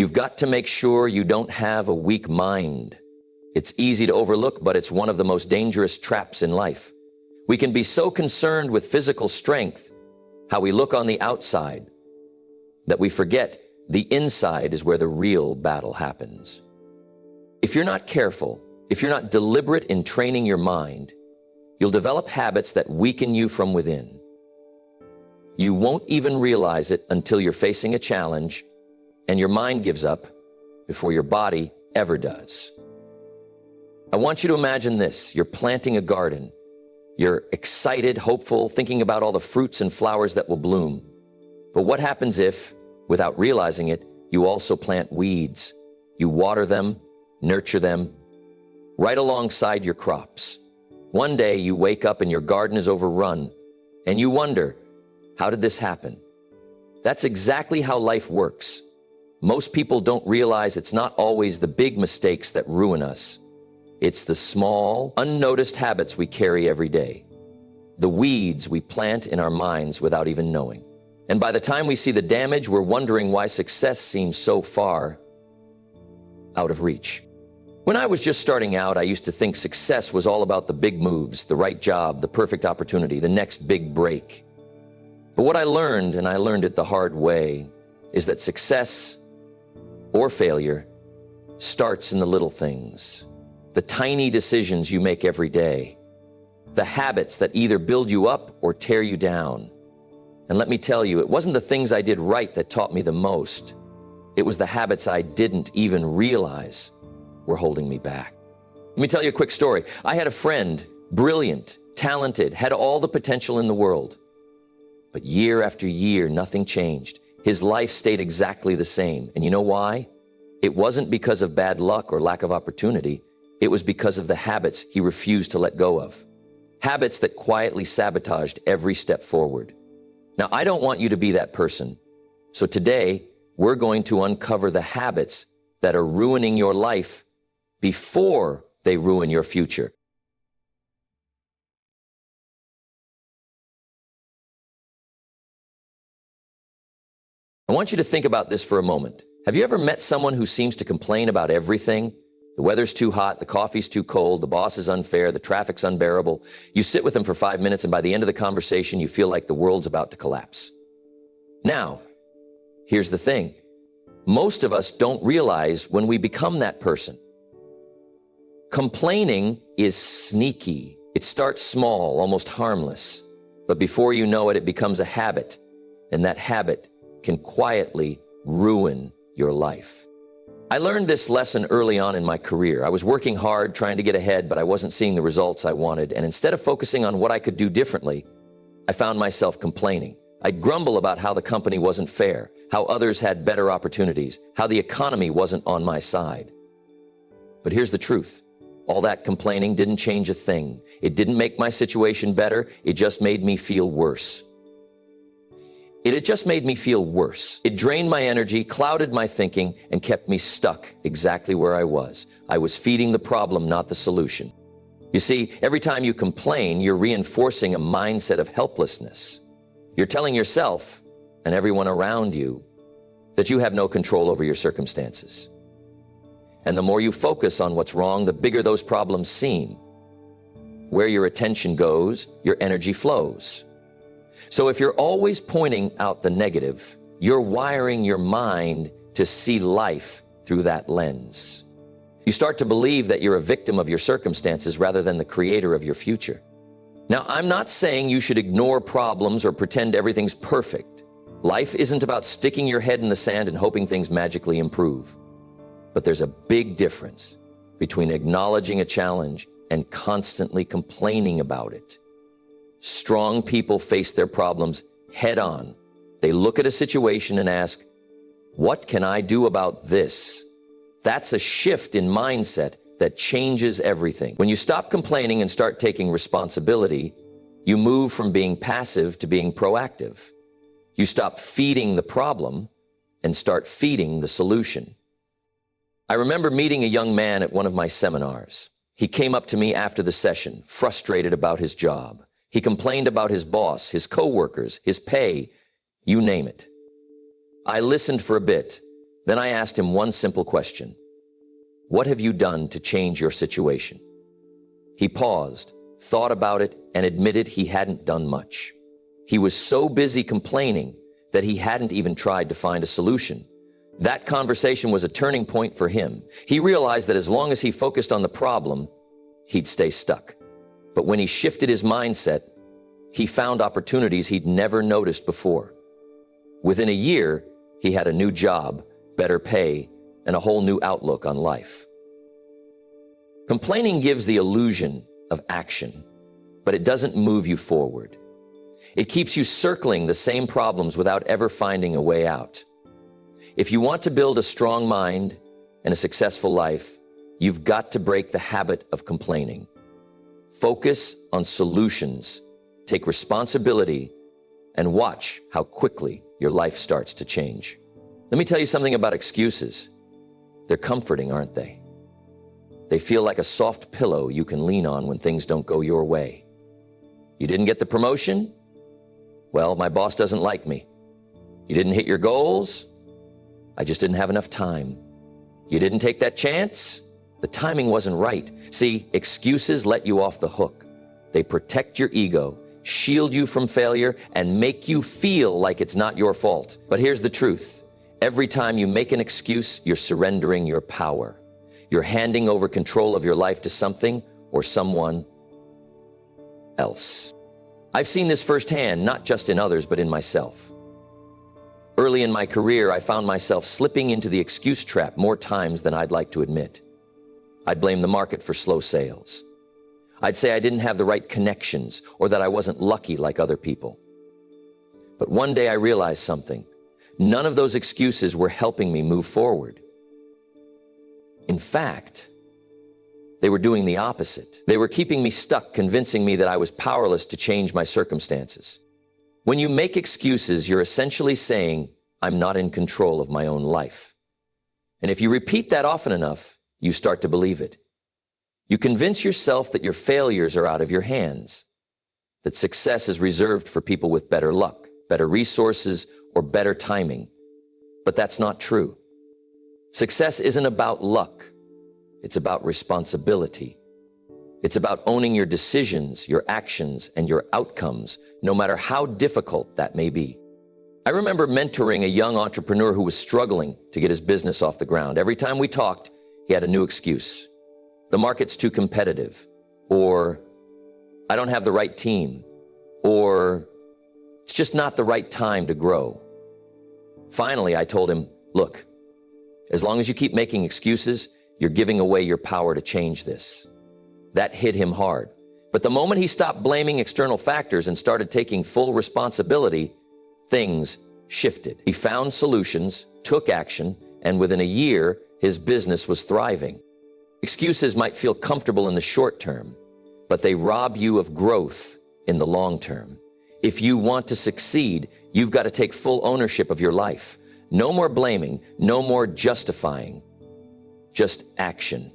You've got to make sure you don't have a weak mind. It's easy to overlook, but it's one of the most dangerous traps in life. We can be so concerned with physical strength, how we look on the outside, that we forget the inside is where the real battle happens. If you're not careful, if you're not deliberate in training your mind, you'll develop habits that weaken you from within. You won't even realize it until you're facing a challenge and your mind gives up before your body ever does. I want you to imagine this. You're planting a garden. You're excited, hopeful, thinking about all the fruits and flowers that will bloom. But what happens if, without realizing it, you also plant weeds? You water them, nurture them, right alongside your crops. One day you wake up and your garden is overrun, and you wonder, how did this happen? That's exactly how life works. Most people don't realize it's not always the big mistakes that ruin us. It's the small, unnoticed habits we carry every day. The weeds we plant in our minds without even knowing. And by the time we see the damage, we're wondering why success seems so far out of reach. When I was just starting out, I used to think success was all about the big moves, the right job, the perfect opportunity, the next big break. But what I learned, and I learned it the hard way, is that success or failure starts in the little things, the tiny decisions you make every day, the habits that either build you up or tear you down. And let me tell you, it wasn't the things I did right that taught me the most. It was the habits I didn't even realize were holding me back. Let me tell you a quick story. I had a friend, brilliant, talented, had all the potential in the world. But year after year, nothing changed. His life stayed exactly the same. And you know why? It wasn't because of bad luck or lack of opportunity. It was because of the habits he refused to let go of. Habits that quietly sabotaged every step forward. Now, I don't want you to be that person. So today, we're going to uncover the habits that are ruining your life before they ruin your future. I want you to think about this for a moment. Have you ever met someone who seems to complain about everything? The weather's too hot, the coffee's too cold, the boss is unfair, the traffic's unbearable. You sit with them for 5 minutes, and by the end of the conversation, you feel like the world's about to collapse. Now, here's the thing. Most of us don't realize when we become that person. Complaining is sneaky. It starts small, almost harmless. But before you know it, it becomes a habit, and that habit can quietly ruin your life. I learned this lesson early on in my career. I was working hard, trying to get ahead, but I wasn't seeing the results I wanted. And instead of focusing on what I could do differently, I found myself complaining. I'd grumble about how the company wasn't fair, how others had better opportunities, how the economy wasn't on my side. But here's the truth. All that complaining didn't change a thing. It didn't make my situation better. It just made me feel worse. It just made me feel worse. It drained my energy, clouded my thinking, and kept me stuck exactly where I was. I was feeding the problem, not the solution. You see, every time you complain, you're reinforcing a mindset of helplessness. You're telling yourself and everyone around you that you have no control over your circumstances. And the more you focus on what's wrong, the bigger those problems seem. Where your attention goes, your energy flows. So if you're always pointing out the negative, you're wiring your mind to see life through that lens. You start to believe that you're a victim of your circumstances rather than the creator of your future. Now, I'm not saying you should ignore problems or pretend everything's perfect. Life isn't about sticking your head in the sand and hoping things magically improve. But there's a big difference between acknowledging a challenge and constantly complaining about it. Strong people face their problems head on. They look at a situation and ask, what can I do about this? That's a shift in mindset that changes everything. When you stop complaining and start taking responsibility, you move from being passive to being proactive. You stop feeding the problem and start feeding the solution. I remember meeting a young man at one of my seminars. He came up to me after the session, frustrated about his job. He complained about his boss, his coworkers, his pay, you name it. I listened for a bit. Then I asked him one simple question. What have you done to change your situation? He paused, thought about it, and admitted he hadn't done much. He was so busy complaining that he hadn't even tried to find a solution. That conversation was a turning point for him. He realized that as long as he focused on the problem, he'd stay stuck. But when he shifted his mindset, he found opportunities he'd never noticed before. Within a year, he had a new job, better pay, and a whole new outlook on life. Complaining gives the illusion of action, but it doesn't move you forward. It keeps you circling the same problems without ever finding a way out. If you want to build a strong mind and a successful life, you've got to break the habit of complaining. Focus on solutions, take responsibility, and watch how quickly your life starts to change. Let me tell you something about excuses. They're comforting, aren't they? They feel like a soft pillow you can lean on when things don't go your way. You didn't get the promotion? Well, my boss doesn't like me. You didn't hit your goals? I just didn't have enough time. You didn't take that chance? The timing wasn't right. See, excuses let you off the hook. They protect your ego, shield you from failure, and make you feel like it's not your fault. But here's the truth. Every time you make an excuse, you're surrendering your power. You're handing over control of your life to something or someone else. I've seen this firsthand, not just in others, but in myself. Early in my career, I found myself slipping into the excuse trap more times than I'd like to admit. I'd blame the market for slow sales. I'd say I didn't have the right connections or that I wasn't lucky like other people. But one day I realized something. None of those excuses were helping me move forward. In fact, they were doing the opposite. They were keeping me stuck, convincing me that I was powerless to change my circumstances. When you make excuses, you're essentially saying, I'm not in control of my own life. And if you repeat that often enough, you start to believe it. You convince yourself that your failures are out of your hands, that success is reserved for people with better luck, better resources, or better timing. But that's not true. Success isn't about luck. It's about responsibility. It's about owning your decisions, your actions, and your outcomes, no matter how difficult that may be. I remember mentoring a young entrepreneur who was struggling to get his business off the ground. Every time we talked, he had a new excuse. The market's too competitive, or I don't have the right team, or it's just not the right time to grow. Finally, I told him, look, as long as you keep making excuses, you're giving away your power to change this. That hit him hard. But the moment he stopped blaming external factors and started taking full responsibility, things shifted. He found solutions, took action, and within a year, his business was thriving. Excuses might feel comfortable in the short term, but they rob you of growth in the long term. If you want to succeed, you've got to take full ownership of your life. No more blaming, no more justifying, just action.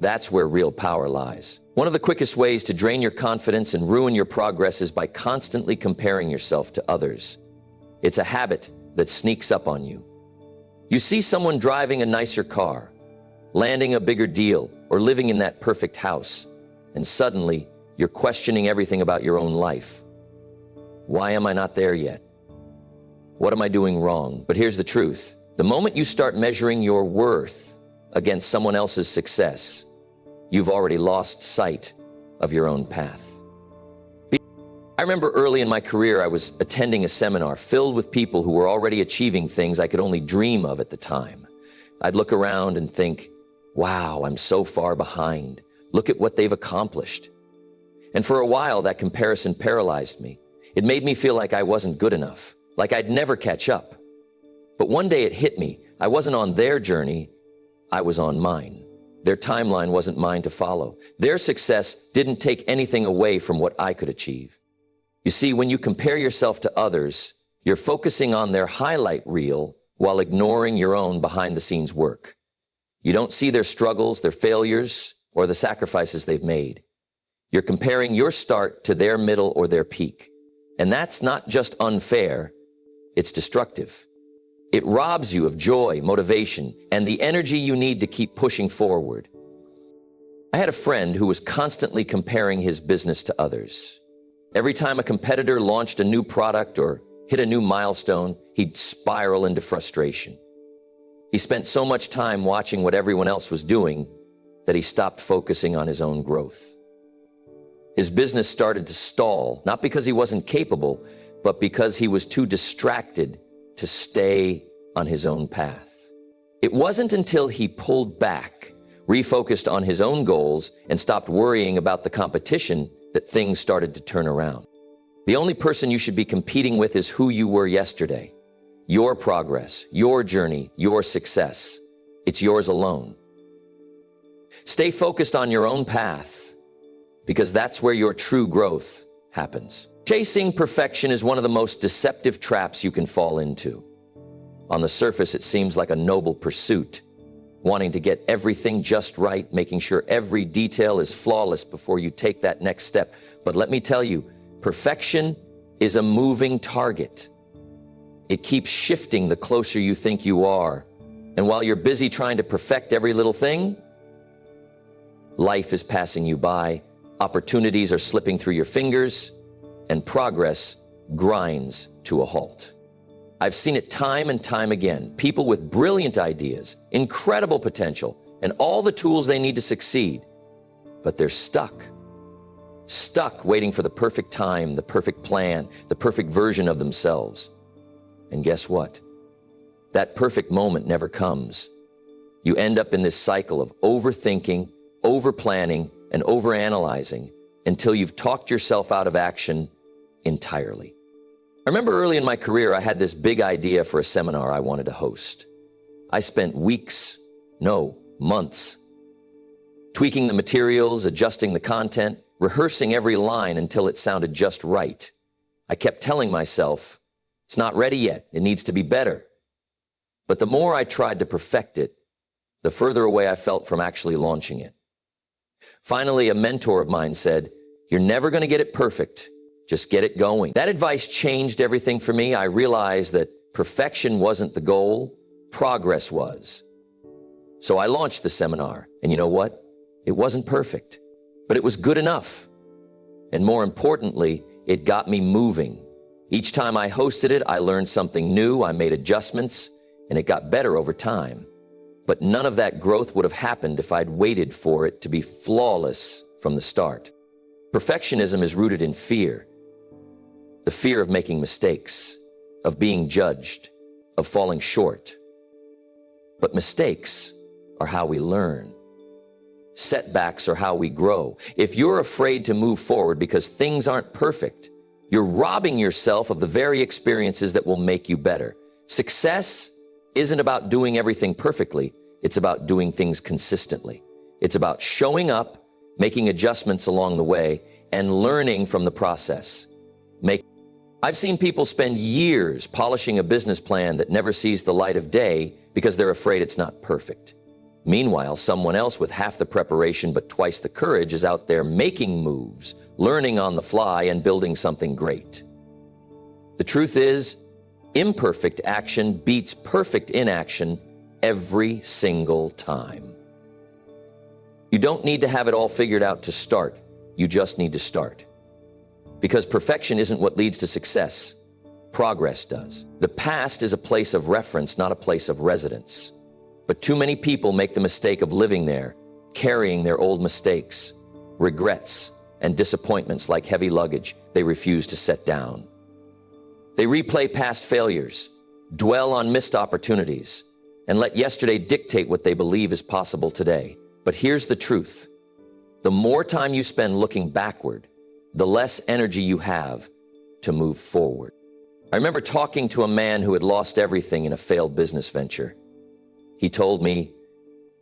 That's where real power lies. One of the quickest ways to drain your confidence and ruin your progress is by constantly comparing yourself to others. It's a habit that sneaks up on you. You see someone driving a nicer car, landing a bigger deal, or living in that perfect house, and suddenly you're questioning everything about your own life. Why am I not there yet? What am I doing wrong? But here's the truth. The moment you start measuring your worth against someone else's success, you've already lost sight of your own path. I remember early in my career, I was attending a seminar filled with people who were already achieving things I could only dream of at the time. I'd look around and think, wow, I'm so far behind. Look at what they've accomplished. And for a while, that comparison paralyzed me. It made me feel like I wasn't good enough, like I'd never catch up. But one day it hit me. I wasn't on their journey, I was on mine. Their timeline wasn't mine to follow. Their success didn't take anything away from what I could achieve. You see, when you compare yourself to others, you're focusing on their highlight reel while ignoring your own behind-the-scenes work. You don't see their struggles, their failures, or the sacrifices they've made. You're comparing your start to their middle or their peak. And that's not just unfair, it's destructive. It robs you of joy, motivation, and the energy you need to keep pushing forward. I had a friend who was constantly comparing his business to others. Every time a competitor launched a new product or hit a new milestone, he'd spiral into frustration. He spent so much time watching what everyone else was doing that he stopped focusing on his own growth. His business started to stall, not because he wasn't capable, but because he was too distracted to stay on his own path. It wasn't until he pulled back, refocused on his own goals, and stopped worrying about the competition that things started to turn around. The only person you should be competing with is who you were yesterday. Your progress, your journey, your success. It's yours alone. Stay focused on your own path, because that's where your true growth happens. Chasing perfection is one of the most deceptive traps you can fall into. On the surface, it seems like a noble pursuit, wanting to get everything just right, making sure every detail is flawless before you take that next step. But let me tell you, perfection is a moving target. It keeps shifting the closer you think you are. And while you're busy trying to perfect every little thing, life is passing you by, opportunities are slipping through your fingers, and progress grinds to a halt. I've seen it time and time again. People with brilliant ideas, incredible potential, and all the tools they need to succeed, but they're stuck waiting for the perfect time, the perfect plan, the perfect version of themselves. And guess what? That perfect moment never comes. You end up in this cycle of overthinking, overplanning, and overanalyzing until you've talked yourself out of action entirely. I remember early in my career, I had this big idea for a seminar I wanted to host. I spent months, tweaking the materials, adjusting the content, rehearsing every line until it sounded just right. I kept telling myself, it's not ready yet, it needs to be better. But the more I tried to perfect it, the further away I felt from actually launching it. Finally, a mentor of mine said, "You're never going to get it perfect. Just get it going." That advice changed everything for me. I realized that perfection wasn't the goal, progress was. So I launched the seminar, and you know what? It wasn't perfect, but it was good enough. And more importantly, it got me moving. Each time I hosted it, I learned something new, I made adjustments, and it got better over time. But none of that growth would have happened if I'd waited for it to be flawless from the start. Perfectionism is rooted in fear. The fear of making mistakes, of being judged, of falling short. But mistakes are how we learn. Setbacks are how we grow. If you're afraid to move forward because things aren't perfect, you're robbing yourself of the very experiences that will make you better. Success isn't about doing everything perfectly. It's about doing things consistently. It's about showing up, making adjustments along the way, and learning from the process. I've seen people spend years polishing a business plan that never sees the light of day because they're afraid it's not perfect. Meanwhile, someone else with half the preparation but twice the courage is out there making moves, learning on the fly, and building something great. The truth is, imperfect action beats perfect inaction every single time. You don't need to have it all figured out to start. You just need to start. Because perfection isn't what leads to success. Progress does. The past is a place of reference, not a place of residence. But too many people make the mistake of living there, carrying their old mistakes, regrets, and disappointments like heavy luggage they refuse to set down. They replay past failures, dwell on missed opportunities, and let yesterday dictate what they believe is possible today. But here's the truth. The more time you spend looking backward, the less energy you have to move forward. I remember talking to a man who had lost everything in a failed business venture. He told me,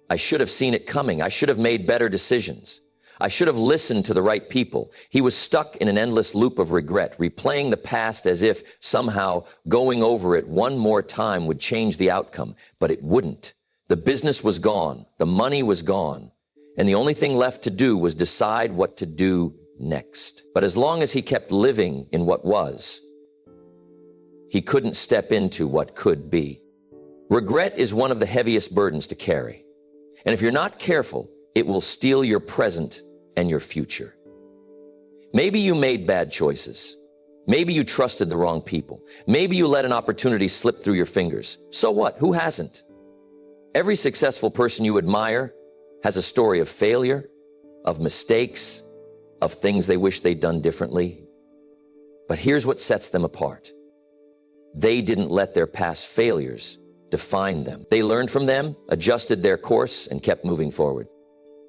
"I should have seen it coming. I should have made better decisions. I should have listened to the right people." He was stuck in an endless loop of regret, replaying the past as if somehow going over it one more time would change the outcome, but it wouldn't. The business was gone, the money was gone, and the only thing left to do was decide what to do next. But as long as he kept living in what was, he couldn't step into what could be. Regret is one of the heaviest burdens to carry. And if you're not careful, it will steal your present and your future. Maybe you made bad choices. Maybe you trusted the wrong people. Maybe you let an opportunity slip through your fingers. So what? Who hasn't? Every successful person you admire has a story of failure, of mistakes, of things they wish they'd done differently. But here's what sets them apart. They didn't let their past failures define them. They learned from them, adjusted their course, and kept moving forward.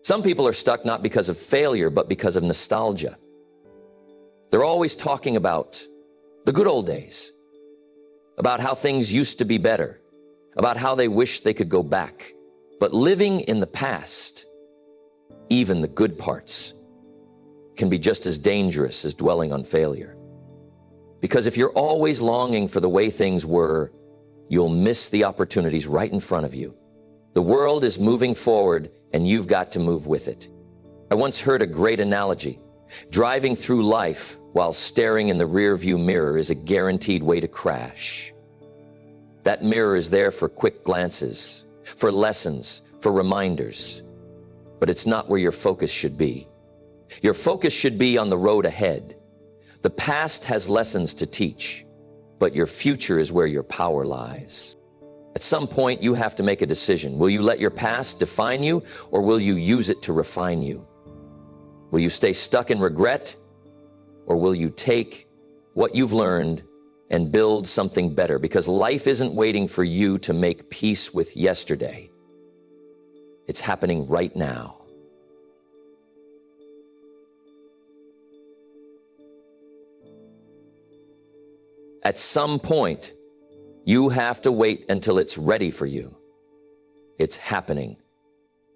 Some people are stuck not because of failure, but because of nostalgia. They're always talking about the good old days, about how things used to be better, about how they wish they could go back. But living in the past, even the good parts, can be just as dangerous as dwelling on failure. Because if you're always longing for the way things were, you'll miss the opportunities right in front of you. The world is moving forward, and you've got to move with it. I once heard a great analogy. Driving through life while staring in the rearview mirror is a guaranteed way to crash. That mirror is there for quick glances, for lessons, for reminders. But it's not where your focus should be. Your focus should be on the road ahead. The past has lessons to teach, but your future is where your power lies. At some point, you have to make a decision. Will you let your past define you, or will you use it to refine you? Will you stay stuck in regret, or will you take what you've learned and build something better? Because life isn't waiting for you to make peace with yesterday. It's happening right now. At some point, you have to wait until it's ready for you. It's happening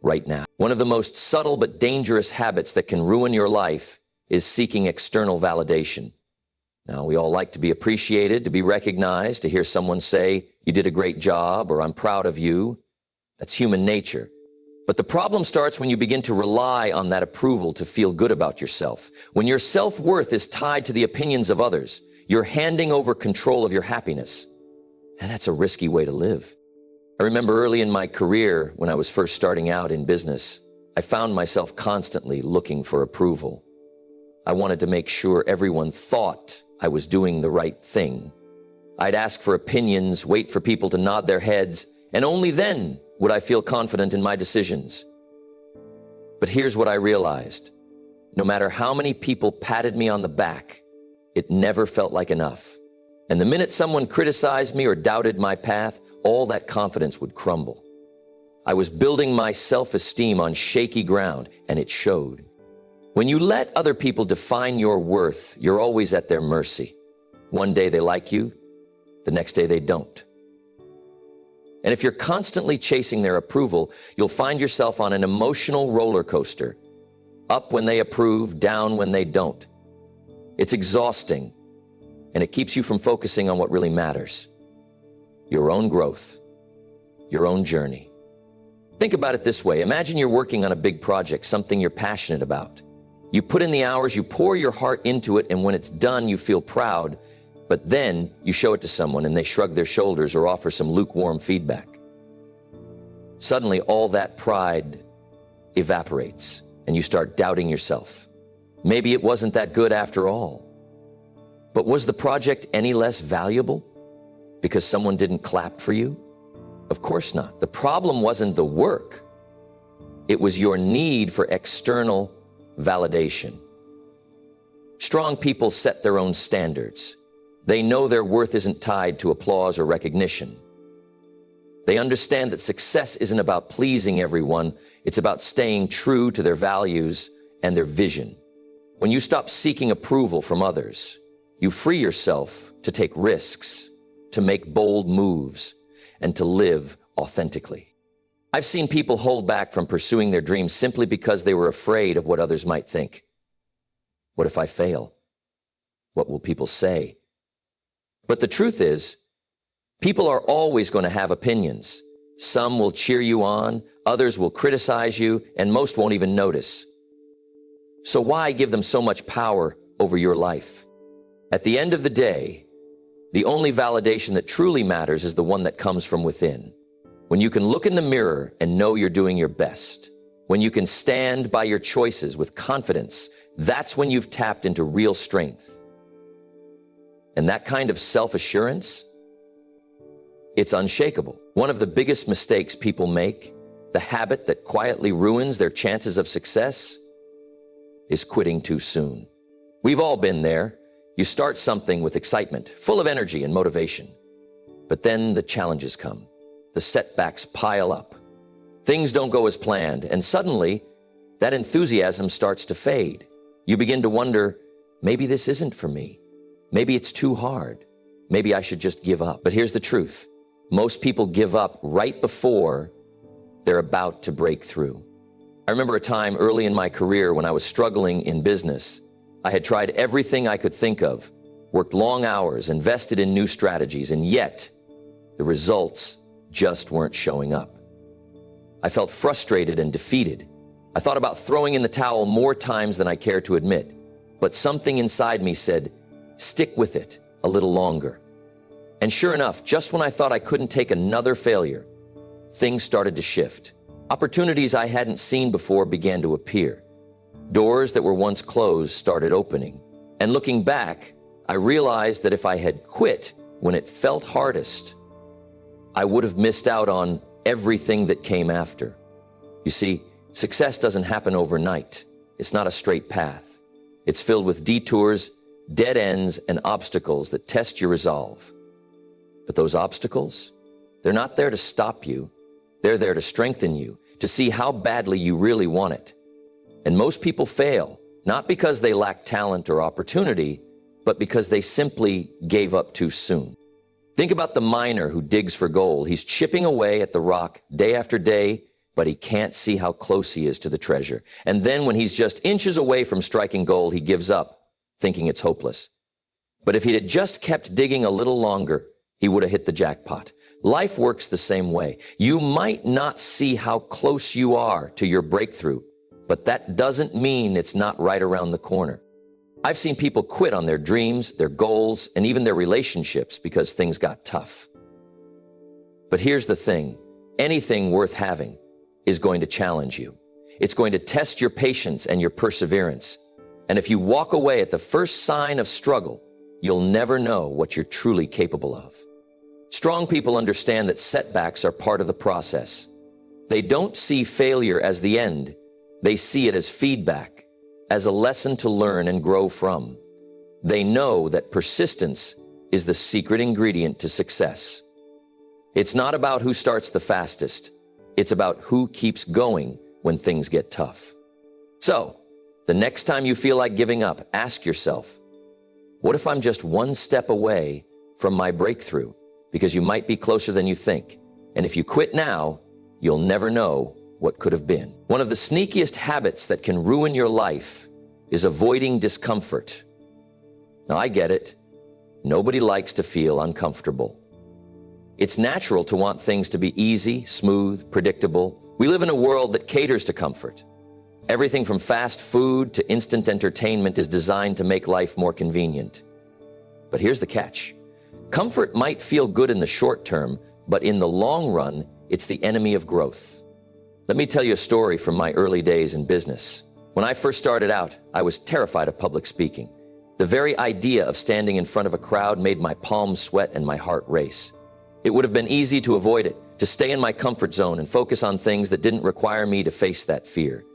right now. One of the most subtle but dangerous habits that can ruin your life is seeking external validation. Now, we all like to be appreciated, to be recognized, to hear someone say, "You did a great job," or "I'm proud of you." That's human nature. But the problem starts when you begin to rely on that approval to feel good about yourself. When your self-worth is tied to the opinions of others, you're handing over control of your happiness. And that's a risky way to live. I remember early in my career, when I was first starting out in business, I found myself constantly looking for approval. I wanted to make sure everyone thought I was doing the right thing. I'd ask for opinions, wait for people to nod their heads, and only then would I feel confident in my decisions. But here's what I realized. No matter how many people patted me on the back, it never felt like enough. And the minute someone criticized me or doubted my path, all that confidence would crumble. I was building my self-esteem on shaky ground, and it showed. When you let other people define your worth, you're always at their mercy. One day they like you, the next day they don't. And if you're constantly chasing their approval, you'll find yourself on an emotional roller coaster, up when they approve, down when they don't. It's exhausting, and it keeps you from focusing on what really matters: your own growth, your own journey. Think about it this way. Imagine you're working on a big project, something you're passionate about. You put in the hours, you pour your heart into it, and when it's done, you feel proud. But then you show it to someone and they shrug their shoulders or offer some lukewarm feedback. Suddenly, all that pride evaporates and you start doubting yourself. Maybe it wasn't that good after all. But was the project any less valuable because someone didn't clap for you? Of course not. The problem wasn't the work. It was your need for external validation. Strong people set their own standards. They know their worth isn't tied to applause or recognition. They understand that success isn't about pleasing everyone. It's about staying true to their values and their vision. When you stop seeking approval from others, you free yourself to take risks, to make bold moves, and to live authentically. I've seen people hold back from pursuing their dreams simply because they were afraid of what others might think. What if I fail? What will people say? But the truth is, people are always going to have opinions. Some will cheer you on, others will criticize you, and most won't even notice. So why give them so much power over your life? At the end of the day, The only validation that truly matters is the one that comes from within. When you can look in the mirror and know you're doing your best, when you can stand by your choices with confidence, that's when you've tapped into real strength. And that kind of self-assurance, it's unshakable. One of the biggest mistakes people make, the habit that quietly ruins their chances of success, is quitting too soon. We've all been there. You start something with excitement, full of energy and motivation. But then the challenges come. The setbacks pile up. Things don't go as planned, and suddenly, that enthusiasm starts to fade. You begin to wonder, maybe this isn't for me. Maybe it's too hard. Maybe I should just give up. But here's the truth. Most people give up right before they're about to break through. I remember a time early in my career when I was struggling in business. I had tried everything I could think of, worked long hours, invested in new strategies, and yet the results just weren't showing up. I felt frustrated and defeated. I thought about throwing in the towel more times than I cared to admit, but something inside me said, stick with it a little longer. And sure enough, just when I thought I couldn't take another failure, things started to shift. Opportunities I hadn't seen before began to appear. Doors that were once closed started opening. And looking back, I realized that if I had quit when it felt hardest, I would have missed out on everything that came after. You see, success doesn't happen overnight. It's not a straight path. It's filled with detours, dead ends, and obstacles that test your resolve. But those obstacles, they're not there to stop you. They're there to strengthen you, to see how badly you really want it. And most people fail, not because they lack talent or opportunity, but because they simply gave up too soon. Think about the miner who digs for gold. He's chipping away at the rock day after day, but he can't see how close he is to the treasure. And then when he's just inches away from striking gold, he gives up, thinking it's hopeless. But if he had just kept digging a little longer, he would have hit the jackpot. Life works the same way. You might not see how close you are to your breakthrough, but that doesn't mean it's not right around the corner. I've seen people quit on their dreams, their goals, and even their relationships because things got tough. But here's the thing. Anything worth having is going to challenge you. It's going to test your patience and your perseverance. And if you walk away at the first sign of struggle, you'll never know what you're truly capable of. Strong people understand that setbacks are part of the process. They don't see failure as the end. They see it as feedback, as a lesson to learn and grow from. They know that persistence is the secret ingredient to success. It's not about who starts the fastest. It's about who keeps going when things get tough. So, the next time you feel like giving up, ask yourself, what if I'm just one step away from my breakthrough? Because you might be closer than you think. And if you quit now, you'll never know what could have been. One of the sneakiest habits that can ruin your life is avoiding discomfort. Now, I get it. Nobody likes to feel uncomfortable. It's natural to want things to be easy, smooth, predictable. We live in a world that caters to comfort. Everything from fast food to instant entertainment is designed to make life more convenient. But here's the catch. Comfort might feel good in the short term, but in the long run, it's the enemy of growth. Let me tell you a story from my early days in business. When I first started out, I was terrified of public speaking. The very idea of standing in front of a crowd made my palms sweat and my heart race. It would have been easy to avoid it, to stay in my comfort zone and focus on things that didn't require me to face that fear.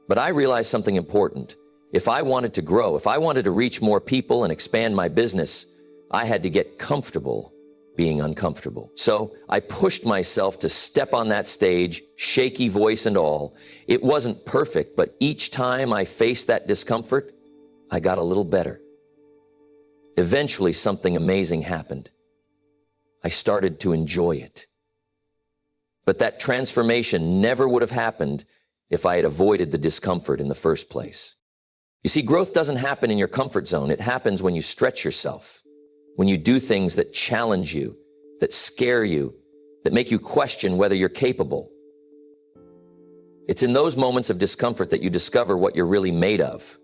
But I realized something important. If I wanted to grow, if I wanted to reach more people and expand my business, I had to get comfortable being uncomfortable. So I pushed myself to step on that stage, shaky voice and all. It wasn't perfect, but each time I faced that discomfort, I got a little better. Eventually, something amazing happened. I started to enjoy it. But that transformation never would have happened if I had avoided the discomfort in the first place. You see, growth doesn't happen in your comfort zone. It happens when you stretch yourself. When you do things that challenge you, that scare you, that make you question whether you're capable. It's in those moments of discomfort that you discover what you're really made of.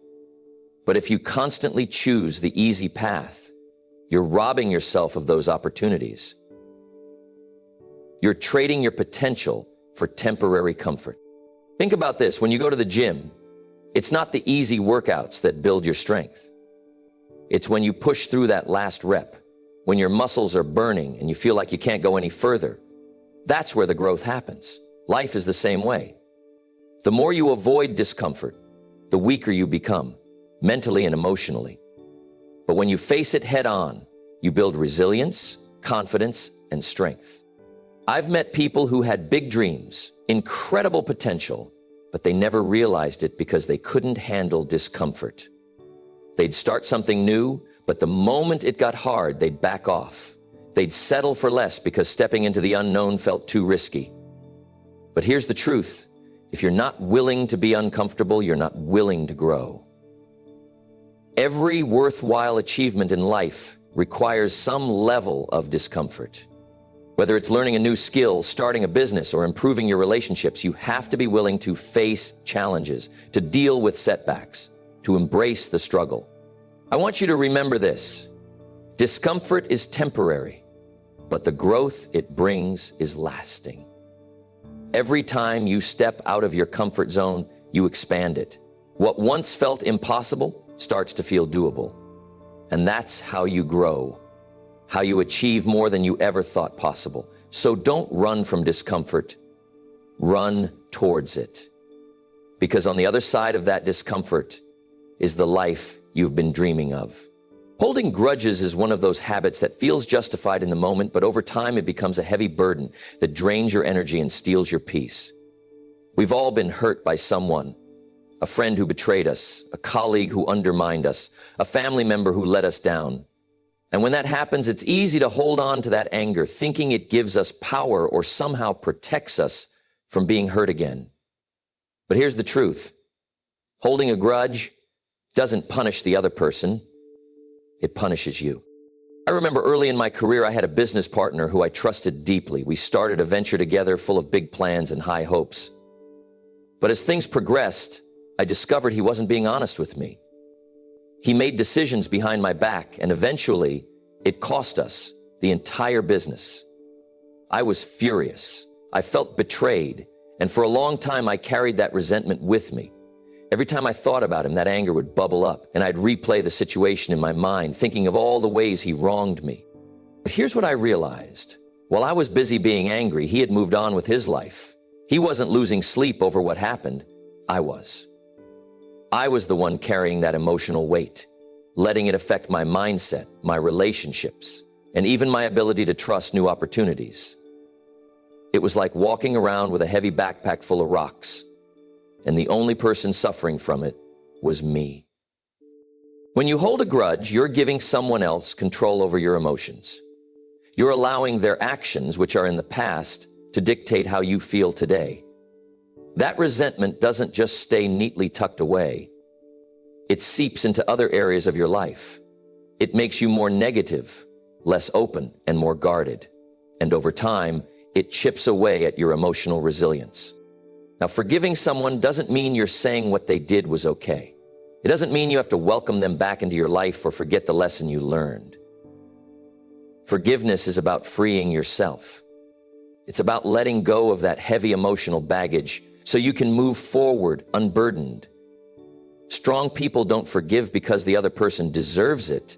But if you constantly choose the easy path, You're robbing yourself of those opportunities. You're trading your potential for temporary comfort. Think about this. When you go to the gym, it's not the easy workouts that build your strength. It's when you push through that last rep, when your muscles are burning and you feel like you can't go any further. That's where the growth happens. Life is the same way. The more you avoid discomfort, the weaker you become, mentally and emotionally. But when you face it head on, you build resilience, confidence, and strength. I've met people who had big dreams, incredible potential, but they never realized it because they couldn't handle discomfort. They'd start something new, but the moment it got hard, they'd back off. They'd settle for less because stepping into the unknown felt too risky. But here's the truth. If you're not willing to be uncomfortable, you're not willing to grow. Every worthwhile achievement in life requires some level of discomfort. Whether it's learning a new skill, starting a business, or improving your relationships, you have to be willing to face challenges, to deal with setbacks, to embrace the struggle. I want you to remember this. Discomfort is temporary, but the growth it brings is lasting. Every time you step out of your comfort zone, you expand it. What once felt impossible starts to feel doable. And that's how you grow, how you achieve more than you ever thought possible. So don't run from discomfort, run towards it. Because on the other side of that discomfort is the life you've been dreaming of. Holding grudges is one of those habits that feels justified in the moment, but over time it becomes a heavy burden that drains your energy and steals your peace. We've all been hurt by someone, a friend who betrayed us, a colleague who undermined us, a family member who let us down. And when that happens, it's easy to hold on to that anger, thinking it gives us power or somehow protects us from being hurt again. But here's the truth. Holding a grudge doesn't punish the other person. It punishes you. I remember early in my career, I had a business partner who I trusted deeply. We started a venture together full of big plans and high hopes. But as things progressed, I discovered he wasn't being honest with me. He made decisions behind my back, and eventually, it cost us the entire business. I was furious. I felt betrayed, and for a long time, I carried that resentment with me. Every time I thought about him, that anger would bubble up, and I'd replay the situation in my mind, thinking of all the ways he wronged me. But here's what I realized. While I was busy being angry, he had moved on with his life. He wasn't losing sleep over what happened. I was. I was the one carrying that emotional weight, letting it affect my mindset, my relationships, and even my ability to trust new opportunities. It was like walking around with a heavy backpack full of rocks, and the only person suffering from it was me. When you hold a grudge, you're giving someone else control over your emotions. You're allowing their actions, which are in the past, to dictate how you feel today. That resentment doesn't just stay neatly tucked away. It seeps into other areas of your life. It makes you more negative, less open, and more guarded. And over time, it chips away at your emotional resilience. Now, forgiving someone doesn't mean you're saying what they did was okay. It doesn't mean you have to welcome them back into your life or forget the lesson you learned. Forgiveness is about freeing yourself. It's about letting go of that heavy emotional baggage so you can move forward unburdened. Strong people don't forgive because the other person deserves it.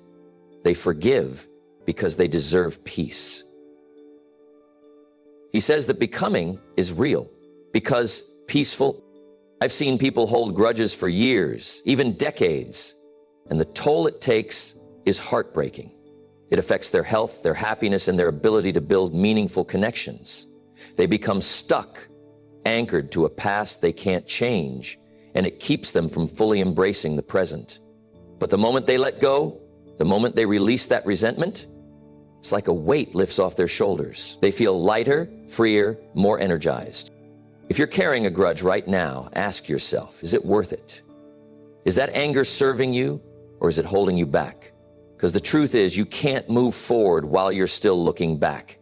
They forgive because they deserve peace. He says that becoming is real because peaceful. I've seen people hold grudges for years, even decades, and the toll it takes is heartbreaking. It affects their health, their happiness, and their ability to build meaningful connections. They become stuck, anchored to a past they can't change, and it keeps them from fully embracing the present. But the moment they let go, the moment they release that resentment, it's like a weight lifts off their shoulders. They feel lighter, freer, more energized. If you're carrying a grudge right now, ask yourself, is it worth it? Is that anger serving you, or is it holding you back? Because the truth is, you can't move forward while you're still looking back.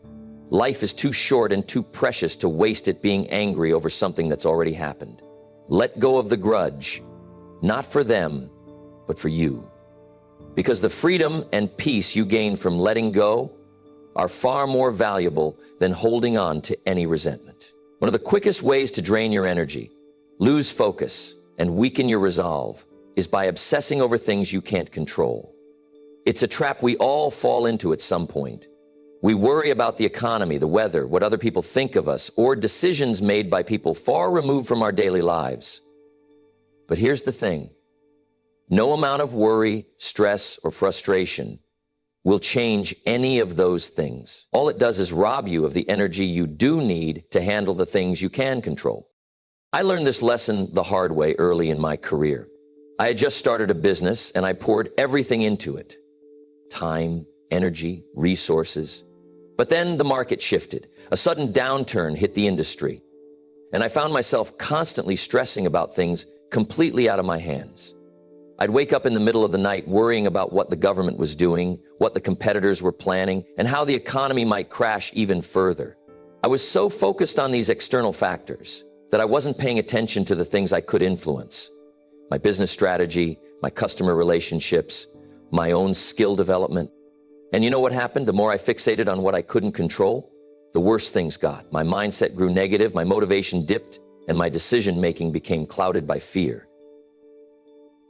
Life is too short and too precious to waste it being angry over something that's already happened. Let go of the grudge, not for them, but for you. because the freedom and peace you gain from letting go are far more valuable than holding on to any resentment. One of the quickest ways to drain your energy, lose focus, and weaken your resolve is by obsessing over things you can't control. It's a trap we all fall into at some point. We worry about the economy, the weather, what other people think of us, or decisions made by people far removed from our daily lives. But here's the thing. No amount of worry, stress, or frustration will change any of those things. All it does is rob you of the energy you do need to handle the things you can control. I learned this lesson the hard way early in my career. I had just started a business and I poured everything into it. Time, energy, resources. But then the market shifted. A sudden downturn hit the industry. And I found myself constantly stressing about things completely out of my hands. I'd wake up in the middle of the night worrying about what the government was doing, what the competitors were planning, and how the economy might crash even further. I was so focused on these external factors that I wasn't paying attention to the things I could influence. My business strategy, my customer relationships, my own skill development. And you know what happened? The more I fixated on what I couldn't control, the worse things got. My mindset grew negative, my motivation dipped, and my decision-making became clouded by fear.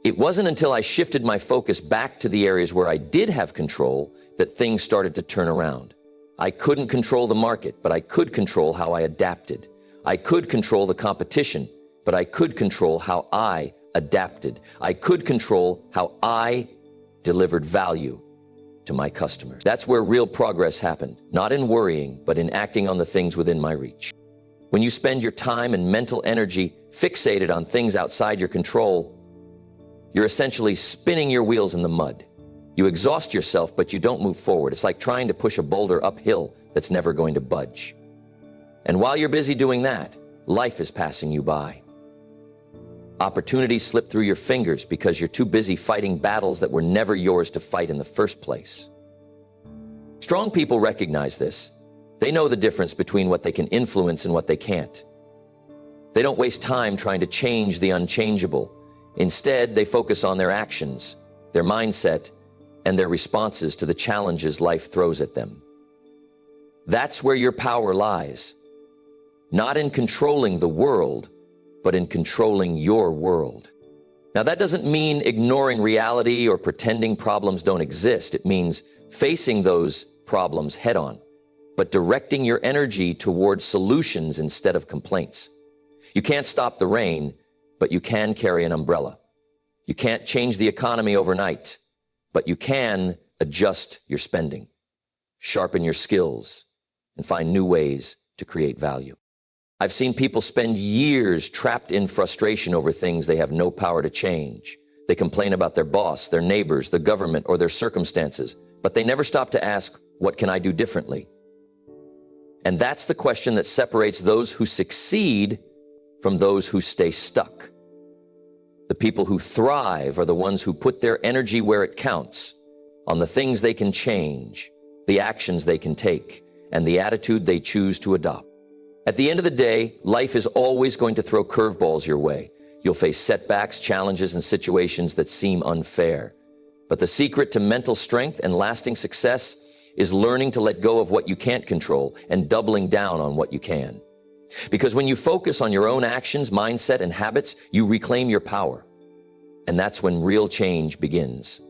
It wasn't until I shifted my focus back to the areas where I did have control that things started to turn around. I couldn't control the market, but I could control how I adapted. I could control the competition, but I could control how I adapted. I could control how I delivered value to my customers. That's where real progress happened, not in worrying, but in acting on the things within my reach. When you spend your time and mental energy fixated on things outside your control, you're essentially spinning your wheels in the mud. You exhaust yourself, but you don't move forward. It's like trying to push a boulder uphill that's never going to budge. And while you're busy doing that, life is passing you by. Opportunities slip through your fingers because you're too busy fighting battles that were never yours to fight in the first place. Strong people recognize this. They know the difference between what they can influence and what they can't. They don't waste time trying to change the unchangeable. Instead, they focus on their actions, their mindset, and their responses to the challenges life throws at them. That's where your power lies. Not in controlling the world, but in controlling your world. Now, that doesn't mean ignoring reality or pretending problems don't exist. It means facing those problems head on, but directing your energy towards solutions instead of complaints. You can't stop the rain, but you can carry an umbrella. You can't change the economy overnight, but you can adjust your spending, sharpen your skills, and find new ways to create value. I've seen people spend years trapped in frustration over things they have no power to change. They complain about their boss, their neighbors, the government, or their circumstances, but they never stop to ask, what can I do differently? And that's the question that separates those who succeed from those who stay stuck. The people who thrive are the ones who put their energy where it counts, on the things they can change, the actions they can take, and the attitude they choose to adopt. At the end of the day, life is always going to throw curveballs your way. You'll face setbacks, challenges, and situations that seem unfair. But the secret to mental strength and lasting success is learning to let go of what you can't control and doubling down on what you can. Because when you focus on your own actions, mindset, and habits, you reclaim your power. And that's when real change begins.